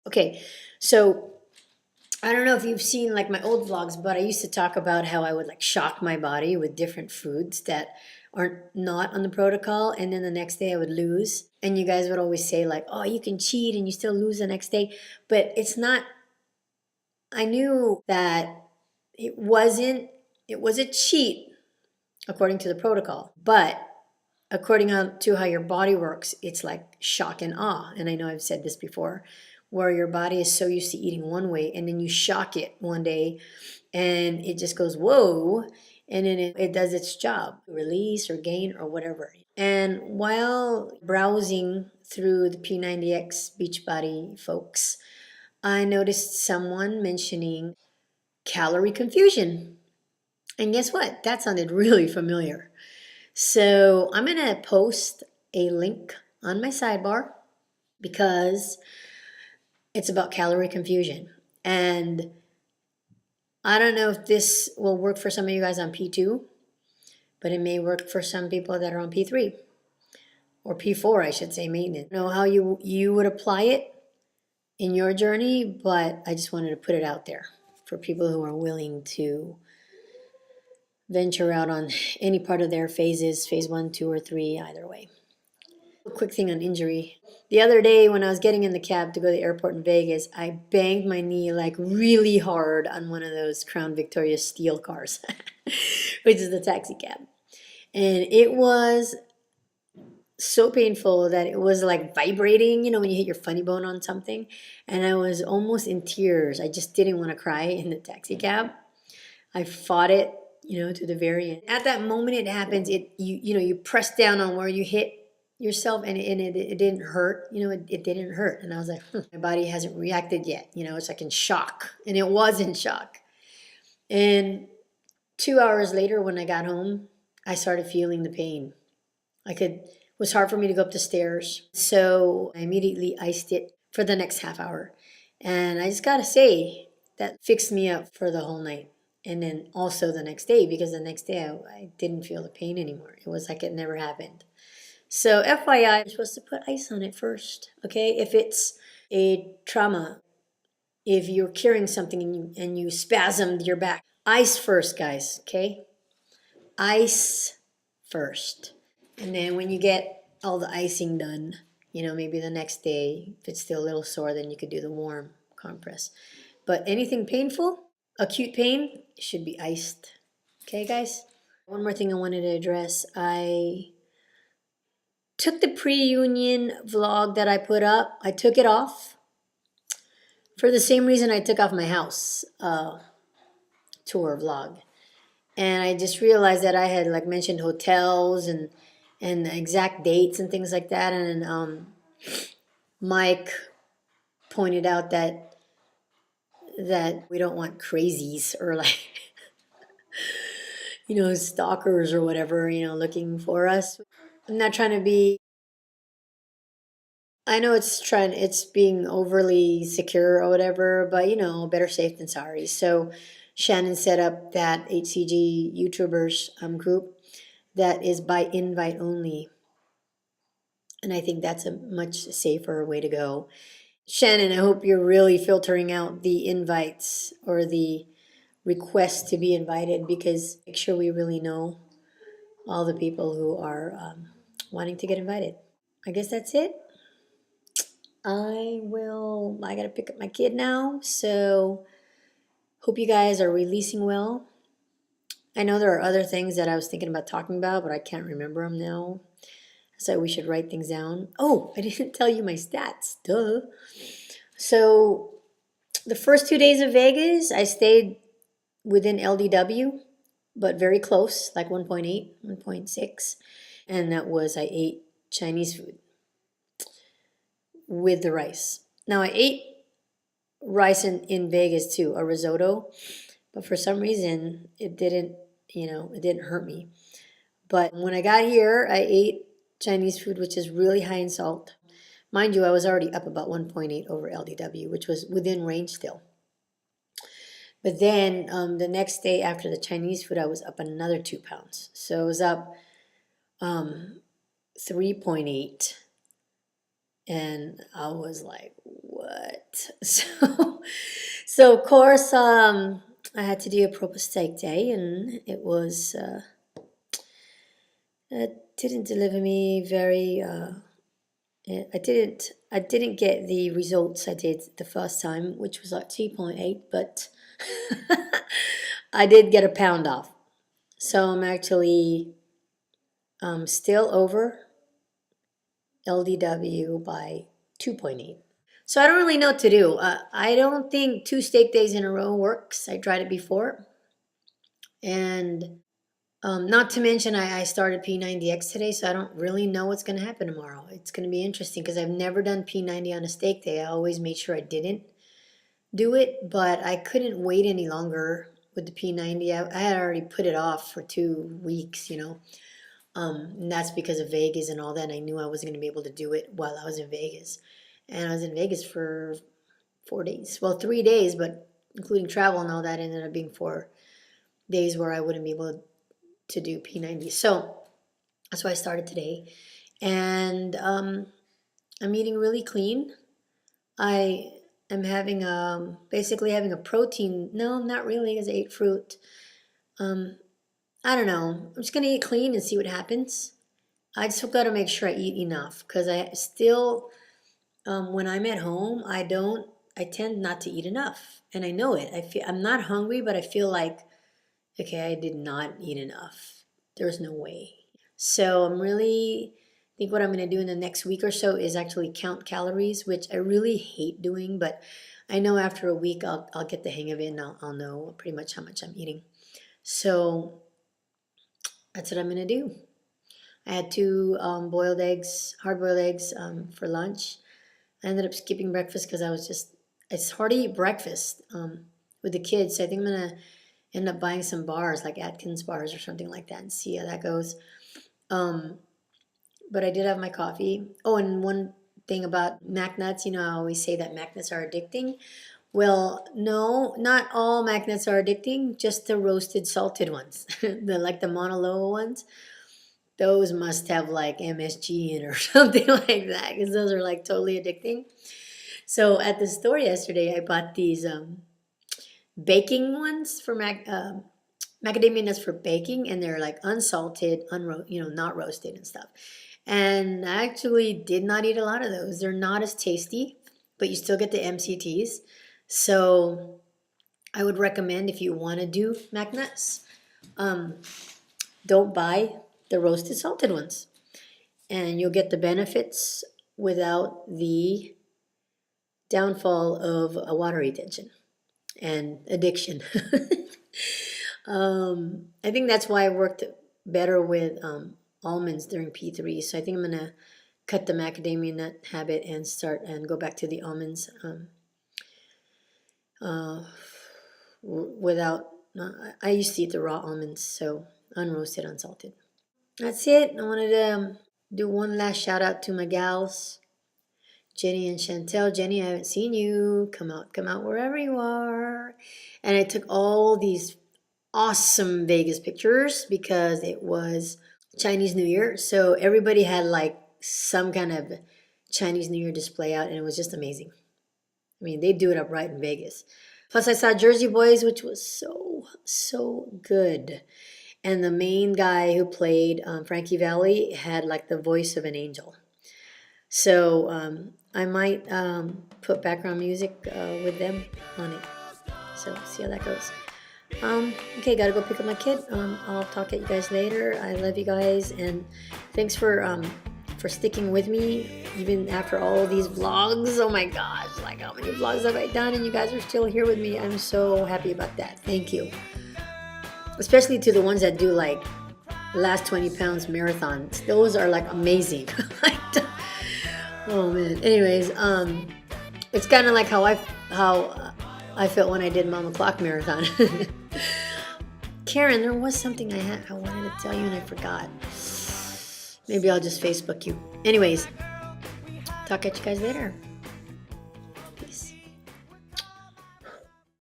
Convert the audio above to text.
Okay, so I don't know if you've seen like my old vlogs, but I used to talk about how I would like shock my body with different foods that aren't not on the protocol, and then the next day I would lose. And you guys would always say like, "Oh, you can cheat and you still lose the next day," but it's not. I knew that it wasn't. It was a cheat according to the protocol, but according to how your body works, it's like shock and awe. And I know I've said this before, where your body is so used to eating one way, and then you shock it one day, and it just goes, whoa, and then it does its job, release or gain or whatever. And while browsing through the P90X Beachbody folks, I noticed someone mentioning calorie confusion. And guess what? That sounded really familiar. So I'm going to post a link on my sidebar because it's about calorie confusion. And I don't know if this will work for some of you guys on P2, but it may work for some people that are on P3 or P4, I should say, maintenance. I don't know how you would apply it in your journey, but I just wanted to put it out there for people who are willing to venture out on any part of their phases, phase 1, 2, or 3, either way. A quick thing on injury. The other day when I was getting in the cab to go to the airport in Vegas, I banged my knee like really hard on one of those Crown Victoria steel cars, which is the taxi cab. And it was so painful that it was like vibrating, you know, when you hit your funny bone on something. And I was almost in tears. I just didn't want to cry in the taxi cab. I fought it, you know, to the very end. At that moment it happens, you press down on where you hit yourself, and it didn't hurt, you know, it didn't hurt. And I was like, my body hasn't reacted yet, you know, it's like in shock. And it was in shock. And 2 hours later when I got home, I started feeling the pain. It was hard for me to go up the stairs. So I immediately iced it for the next half hour. And I just gotta say, that fixed me up for the whole night. And then also the next day, because the next day I didn't feel the pain anymore. It was like it never happened. So FYI, you're supposed to put ice on it first, okay? If it's a trauma, if you're carrying something and you spasmed your back, ice first, guys, okay? Ice first. And then when you get all the icing done, you know, maybe the next day, if it's still a little sore, then you could do the warm compress. But anything painful, acute pain, should be iced. Okay, guys? One more thing I wanted to address. I took the pre-union vlog that I put up, I took it off for the same reason I took off my house tour vlog. And I just realized that I had like mentioned hotels and the exact dates and things like that. And Mike pointed out that we don't want crazies or like you know, stalkers or whatever, you know, looking for us. I'm not trying to be, I know it's being overly secure or whatever, but you know, better safe than sorry. So Shannon set up that HCG YouTubers group that is by invite only. And I think that's a much safer way to go. Shannon, I hope you're really filtering out the invites or the requests to be invited, because make sure we really know all the people who are wanting to get invited. I guess that's it. I gotta pick up my kid now, so hope you guys are releasing well. I know there are other things that I was thinking about talking about, but I can't remember them now. So we should write things down. Oh, I didn't tell you my stats, duh. So the first 2 days of Vegas, I stayed within LDW, but very close, like 1.8, 1.6. And that was, I ate Chinese food with the rice. Now I ate rice in Vegas too, a risotto, but for some reason it didn't, you know, it didn't hurt me. But when I got here, I ate Chinese food, which is really high in salt. Mind you, I was already up about 1.8 over LDW, which was within range still. But then the next day after the Chinese food, I was up another 2 pounds. So I was up 3.8. And I was like, whoa. what? So of course, I had to do a proper steak day, and it was, it didn't deliver me very, I didn't get the results I did the first time, which was like 2.8, but I did get a pound off. So I'm actually still over LDW by 2.8. So I don't really know what to do. I don't think 2 steak days in a row works. I tried it before. And not to mention, I started P90X today, so I don't really know what's going to happen tomorrow. It's going to be interesting because I've never done P90 on a steak day. I always made sure I didn't do it, but I couldn't wait any longer with the P90. I had already put it off for 2 weeks, you know. And that's because of Vegas and all that. And I knew I wasn't going to be able to do it while I was in Vegas. And I was in Vegas for 4 days. Well, 3 days, but including travel and all that, ended up being 4 days where I wouldn't be able to do P90. So that's why I started today. And I'm eating really clean. I am having basically having a protein. No, not really, because I ate fruit. I don't know. I'm just going to eat clean and see what happens. I just got to make sure I eat enough because I still, when I'm at home, I tend not to eat enough. And I know it. I'm not hungry, but I feel like, okay, I did not eat enough. There's no way. So I think what I'm going to do in the next week or so is actually count calories, which I really hate doing, but I know after a week I'll get the hang of it and I'll know pretty much how much I'm eating. So that's what I'm going to do. I had 2 hard-boiled eggs for lunch. I ended up skipping breakfast because it's hard to eat breakfast with the kids. So I think I'm going to end up buying some bars, like Atkins bars or something like that, and see how that goes. But I did have my coffee. Oh, and one thing about Mac nuts, you know, I always say that Mac nuts are addicting. Well, no, not all Mac nuts are addicting, just the roasted salted ones. the Mauna Loa ones. Those must have like MSG in or something like that, because those are like totally addicting. So at the store yesterday, I bought these baking ones for macadamia nuts for baking, and they're like unsalted, not roasted and stuff. And I actually did not eat a lot of those. They're not as tasty, but you still get the MCTs. So I would recommend, if you want to do Mac nuts, don't buy the roasted salted ones. And you'll get the benefits without the downfall of a water retention and addiction. I think that's why I worked better with almonds during P3. So I think I'm going to cut the macadamia nut habit and go back to the almonds I used to eat the raw almonds, so unroasted, unsalted. That's it. I wanted to do one last shout out to my gals, Jenny and Chantel. Jenny, I haven't seen you. Come out wherever you are. And I took all these awesome Vegas pictures because it was Chinese New Year. So everybody had like some kind of Chinese New Year display out, and it was just amazing. I mean, they do it up right in Vegas. Plus, I saw Jersey Boys, which was so good. And the main guy who played Frankie Valli had like the voice of an angel. So I might put background music with them on it. So see how that goes. Okay, gotta go pick up my kid. I'll talk at you guys later. I love you guys, and thanks for sticking with me even after all these vlogs. Oh my gosh, like how many vlogs have I done, and you guys are still here with me. I'm so happy about that. Thank you. Especially to the ones that do like last 20 pounds marathons. Those are like amazing. Oh man. Anyways, it's kind of like how I felt when I did Mama Clock Marathon. Karen, there was something I wanted to tell you and I forgot. Maybe I'll just Facebook you. Anyways, talk at you guys later.